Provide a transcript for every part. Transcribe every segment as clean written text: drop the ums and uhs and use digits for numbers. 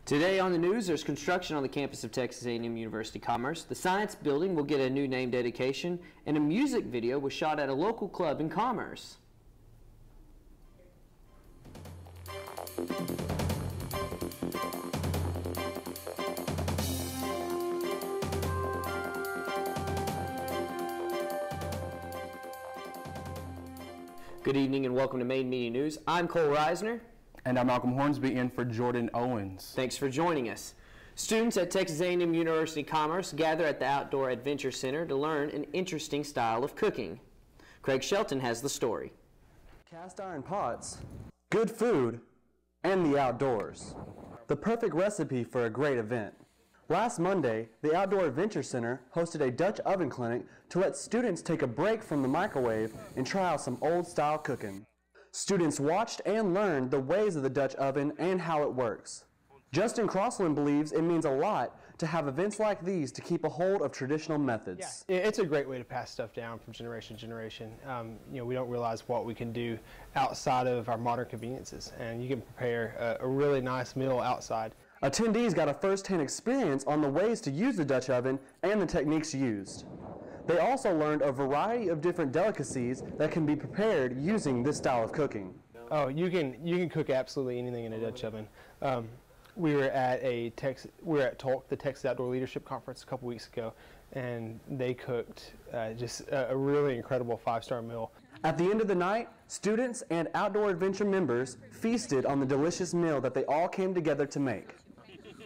Today on the news, there's construction on the campus of Texas A&M University Commerce. The Science Building will get a new name dedication, and a music video was shot at a local club in Commerce. Good evening and welcome to Main Media News. I'm Cole Reisner. And I'm Malcolm Hornsby in for Jordan Owens. Thanks for joining us. Students at Texas A&M University Commerce gather at the Outdoor Adventure Center to learn an interesting style of cooking. Craig Shelton has the story. Cast iron pots, good food, and the outdoors. The perfect recipe for a great event. Last Monday, the Outdoor Adventure Center hosted a Dutch oven clinic to let students take a break from the microwave and try out some old-style cooking. Students watched and learned the ways of the Dutch oven and how it works. Justin Crossland believes it means a lot to have events like these to keep a hold of traditional methods. Yeah, it's a great way to pass stuff down from generation to generation. We don't realize what we can do outside of our modern conveniences, and you can prepare a really nice meal outside. Attendees got a first-hand experience on the ways to use the Dutch oven and the techniques used. They also learned a variety of different delicacies that can be prepared using this style of cooking. Oh, you can cook absolutely anything in a Dutch oven. We were at Talk, the Texas Outdoor Leadership Conference a couple weeks ago, and they cooked just a really incredible 5-star meal. At the end of the night, students and Outdoor Adventure members feasted on the delicious meal that they all came together to make.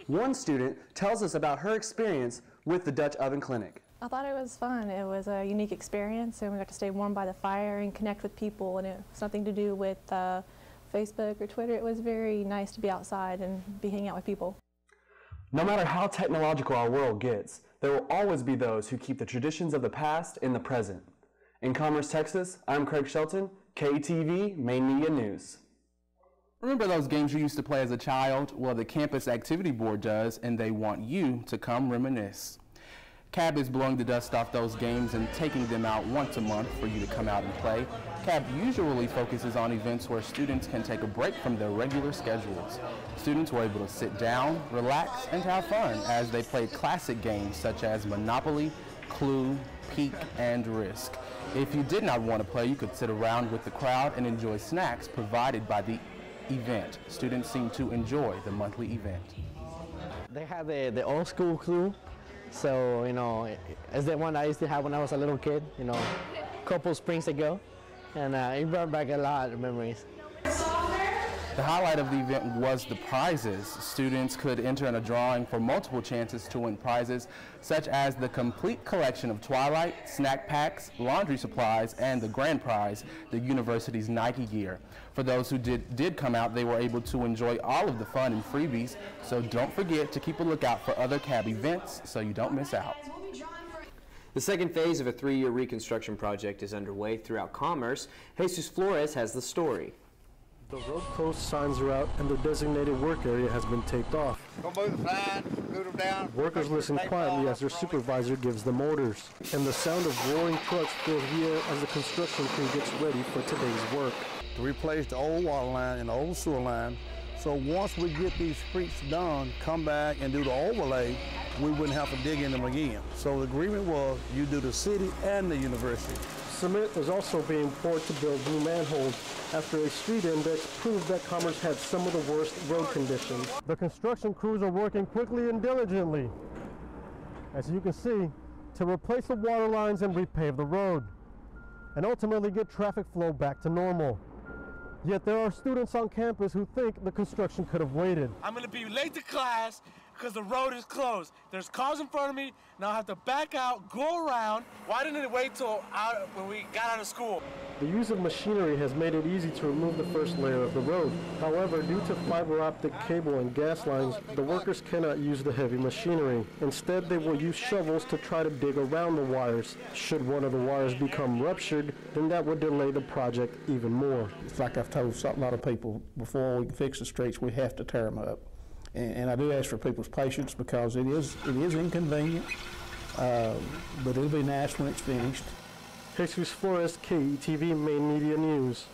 One student tells us about her experience with the Dutch Oven Clinic. I thought it was fun. It was a unique experience, and we got to stay warm by the fire and connect with people, and it was nothing to do with Facebook or Twitter. It was very nice to be outside and be hanging out with people. No matter how technological our world gets, there will always be those who keep the traditions of the past in the present. In Commerce, Texas, I'm Craig Shelton, KTV Main Media News. Remember those games you used to play as a child? Well, the Campus Activity Board does, and they want you to come reminisce. CAB is blowing the dust off those games and taking them out once a month for you to come out and play. CAB usually focuses on events where students can take a break from their regular schedules. Students were able to sit down, relax, and have fun as they played classic games such as Monopoly, Clue, Peek, and Risk. If you did not want to play, you could sit around with the crowd and enjoy snacks provided by the event. Students seem to enjoy the monthly event. They have the old school Clue. So, it's the one I used to have when I was a little kid, a couple springs ago, and it brought back a lot of memories. The highlight of the event was the prizes. Students could enter in a drawing for multiple chances to win prizes, such as the complete collection of Twilight, snack packs, laundry supplies, and the grand prize, the university's Nike gear. For those who did come out, they were able to enjoy all of the fun and freebies, so don't forget to keep a lookout for other CAB events so you don't miss out. The second phase of a 3-year reconstruction project is underway throughout Commerce. Jesus Flores has the story. The road closed signs are out and the designated work area has been taped off. Go move the sign, move them down. Workers listen quietly as their supervisor gives them orders. And the sound of roaring trucks fills the air as the construction crew gets ready for today's work. To replace the old water line and the old sewer line. So once we get these streets done, come back and do the overlay, we wouldn't have to dig in them again. So the agreement was you do the city and the university. Cement is also being poured to build new manholes after a street index proved that Commerce had some of the worst road conditions. The construction crews are working quickly and diligently, as you can see, to replace the water lines and repave the road, and ultimately get traffic flow back to normal. Yet there are students on campus who think the construction could have waited. I'm going to be late to class because the road is closed. There's cars in front of me, now I have to back out, go around. Why didn't it wait till when we got out of school? The use of machinery has made it easy to remove the first layer of the road. However, due to fiber optic cable and gas lines, the workers cannot use the heavy machinery. Instead, they will use shovels to try to dig around the wires. Should one of the wires become ruptured, then that would delay the project even more. It's like I've told a lot of people, before we can fix the streets, we have to tear them up. And I do ask for people's patience because it is inconvenient, but it'll be nice when it's finished. Jesus Flores, KTV Main Media News.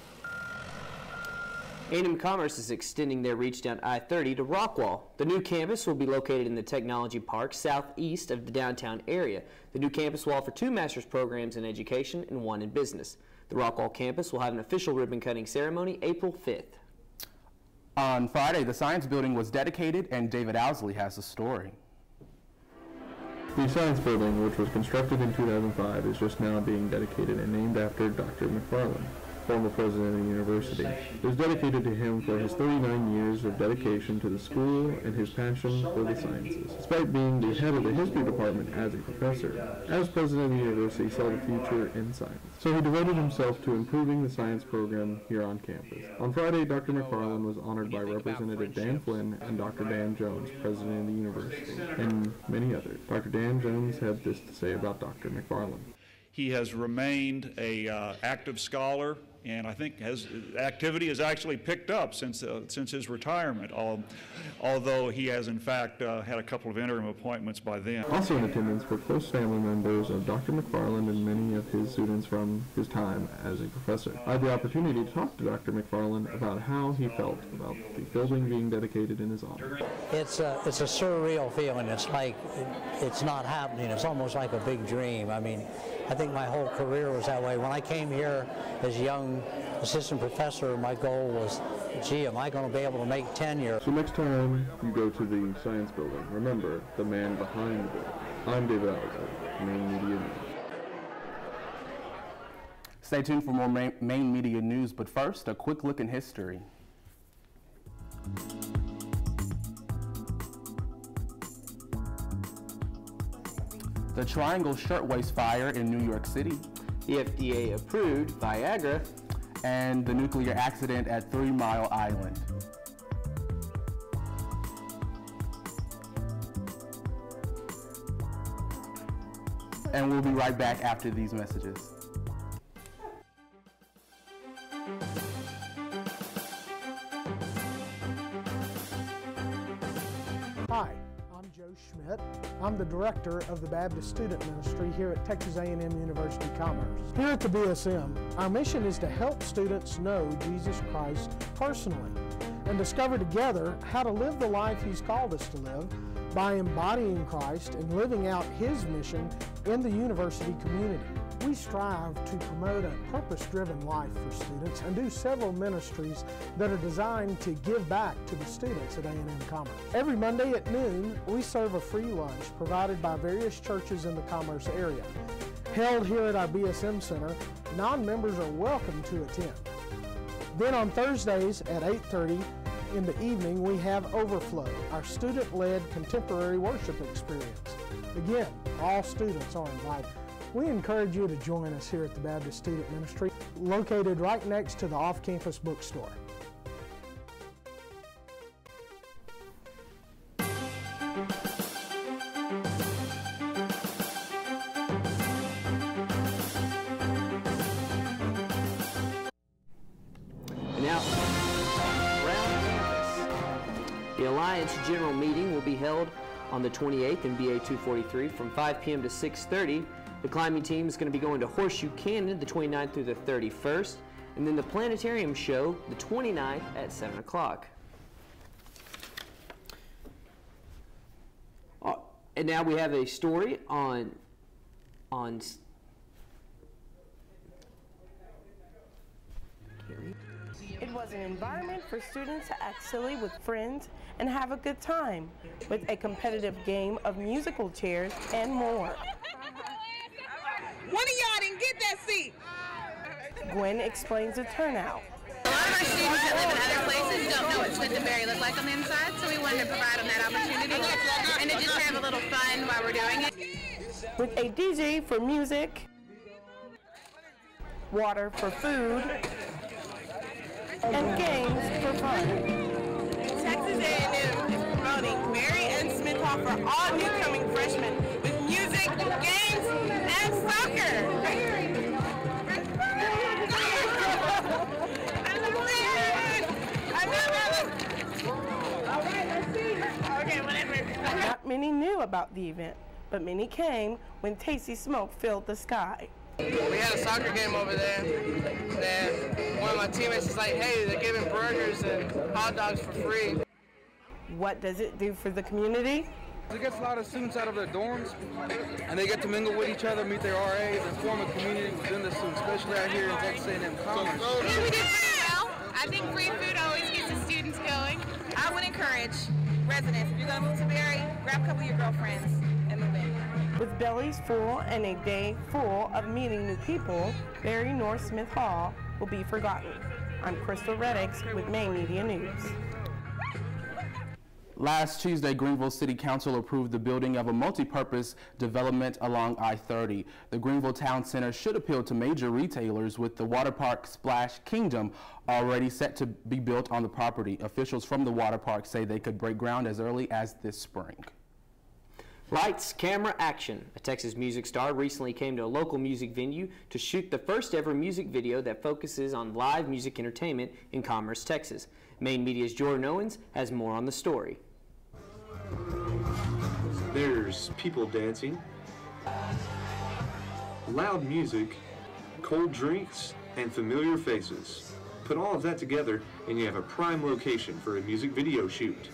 A&M Commerce is extending their reach down I-30 to Rockwall. The new campus will be located in the Technology Park southeast of the downtown area. The new campus will offer 2 master's programs in education and 1 in business. The Rockwall campus will have an official ribbon-cutting ceremony April 5th. On Friday, the Science Building was dedicated, and David Owsley has the story. The Science Building, which was constructed in 2005, is just now being dedicated and named after Dr. McFarland, former president of the university. It was dedicated to him for his 39 years of dedication to the school and his passion for the sciences. Despite being the head of the history department as a professor, as president of the university, he saw the future in science. So he devoted himself to improving the science program here on campus. On Friday, Dr. McFarland was honored by Representative Dan Flynn and Dr. Dan Jones, president of the university, and many others. Dr. Dan Jones had this to say about Dr. McFarland. He has remained a active scholar, and I think his activity has actually picked up since his retirement, although he has in fact had a couple of interim appointments by then. Also in attendance were close family members of Dr. McFarland and many of his students from his time as a professor. I had the opportunity to talk to Dr. McFarland about how he felt about the building being dedicated in his honor. It's a surreal feeling. It's like it's not happening. It's almost like a big dream. I mean, I think my whole career was that way. When I came here as a young assistant professor, my goal was, gee, am I going to be able to make tenure? So next time you go to the Science Building, remember the man behind the building. I'm David Alexander, Maine Media News. Stay tuned for more Maine Media News, but first, a quick look in history. The Triangle Shirtwaist Fire in New York City. The FDA approved Viagra. And the nuclear accident at 3 Mile Island. And we'll be right back after these messages. Hi, I'm Joe Schmidt. I'm the director of the Baptist Student Ministry here at Texas A&M University Commerce. Here at the BSM, our mission is to help students know Jesus Christ personally and discover together how to live the life He's called us to live by embodying Christ and living out His mission in the university community. We strive to promote a purpose-driven life for students and do several ministries that are designed to give back to the students at A&M Commerce. Every Monday at noon, we serve a free lunch provided by various churches in the Commerce area. Held here at our BSM Center, non-members are welcome to attend. Then on Thursdays at 8:30 in the evening, we have Overflow, our student-led contemporary worship experience. Again, all students are invited. We encourage you to join us here at the Baptist Student Ministry, located right next to the off-campus bookstore. Now, around campus, the Alliance General Meeting will be held on the 28th in BA 243 from 5 p.m. to 6:30. The climbing team is going to be going to Horseshoe Canyon the 29th through the 31st, and then the Planetarium Show the 29th at 7 o'clock. And now we have a story on It was an environment for students to act silly with friends and have a good time with a competitive game of musical chairs and more. One of y'all didn't get that seat. Gwen explains the turnout. A lot of our students that live in other places don't know what Smith-and-Berry looks like on the inside, so we wanted to provide them that opportunity and to just have a little fun while we're doing it. With a DJ for music, water for food, and games for fun. Texas A&M is promoting Mary Ann Smith Hall for all newcoming freshmen with music, games, and soccer. Not many knew about the event, but many came when tasty smoke filled the sky. We had a soccer game over there, and one of my teammates is like, hey, they're giving burgers and hot dogs for free. What does it do for the community? It gets a lot of students out of their dorms, and they get to mingle with each other, meet their RAs, and form a community within the students, especially out here in Texas A&M Commerce. We did pretty well. I think free food always gets the students going. I would encourage residents, if you're going to move to Berry, grab a couple of your girlfriends and move in. With bellies full and a day full of meeting new people, Berry North Smith Hall will be forgotten. I'm Crystal Reddix with Maine Media News. Last Tuesday, Greenville City Council approved the building of a multi-purpose development along I-30. The Greenville Town Center should appeal to major retailers, with the water park Splash Kingdom already set to be built on the property. Officials from the water park say they could break ground as early as this spring. Lights, camera, action. A Texas music star recently came to a local music venue to shoot the first ever music video that focuses on live music entertainment in Commerce, Texas. Maine Media's Jordan Owens has more on the story. There's people dancing, loud music, cold drinks, and familiar faces. Put all of that together and you have a prime location for a music video shoot.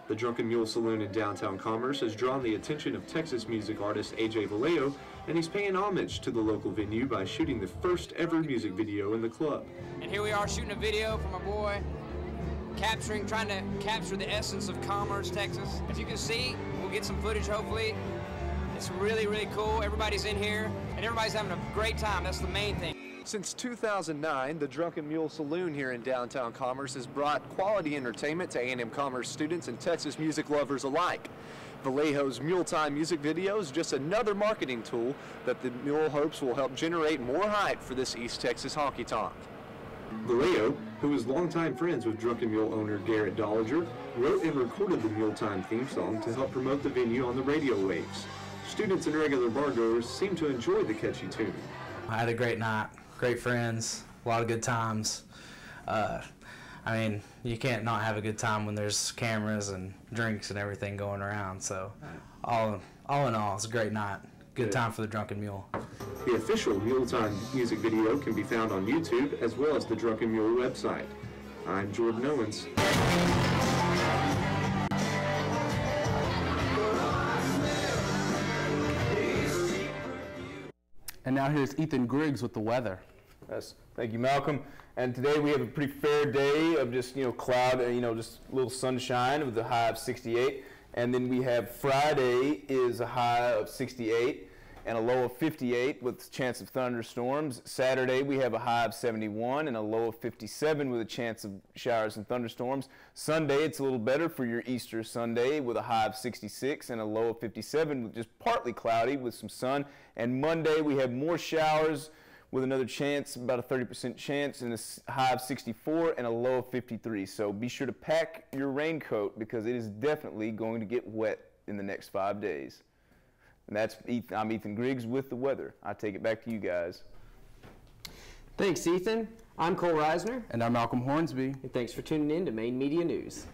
The Drunken Mule Saloon in downtown Commerce has drawn the attention of Texas music artist AJ Vallejo, and he's paying homage to the local venue by shooting the first ever music video in the club. And here we are shooting a video for my boy, trying to capture the essence of Commerce, Texas. As you can see, we'll get some footage hopefully. It's really, really cool. Everybody's in here and everybody's having a great time. That's the main thing. Since 2009, the Drunken Mule Saloon here in downtown Commerce has brought quality entertainment to A&M Commerce students and Texas music lovers alike. Vallejo's Mule Time music video is just another marketing tool that the Mule hopes will help generate more hype for this East Texas honky-tonk. Vallejo, who is longtime friends with Drunken Mule owner Garrett Dollinger, wrote and recorded the Mule Time theme song to help promote the venue on the radio waves. Students and regular bargoers seem to enjoy the catchy tune. I had a great night, great friends, a lot of good times. I mean, you can't not have a good time when there's cameras and drinks and everything going around. So, all in all, it's a great night. Good time for the Drunken Mule. The official Mule Time music video can be found on YouTube as well as the Drunken Mule website. I'm Jordan Owens. And now here's Ethan Griggs with the weather. Yes, thank you, Malcolm. And today we have a pretty fair day of just, cloud and, just a little sunshine with a high of 68. And then we have Friday is a high of 68 and a low of 58 with a chance of thunderstorms. Saturday we have a high of 71 and a low of 57 with a chance of showers and thunderstorms. Sunday it's a little better for your Easter Sunday with a high of 66 and a low of 57 with just partly cloudy with some sun. And Monday we have more showers with another chance, about a 30% chance, and a high of 64 and a low of 53. So be sure to pack your raincoat because it is definitely going to get wet in the next 5 days. And I'm Ethan Griggs with the weather. I take it back to you guys. Thanks, Ethan. I'm Cole Reisner. And I'm Malcolm Hornsby. And thanks for tuning in to Maine Media News.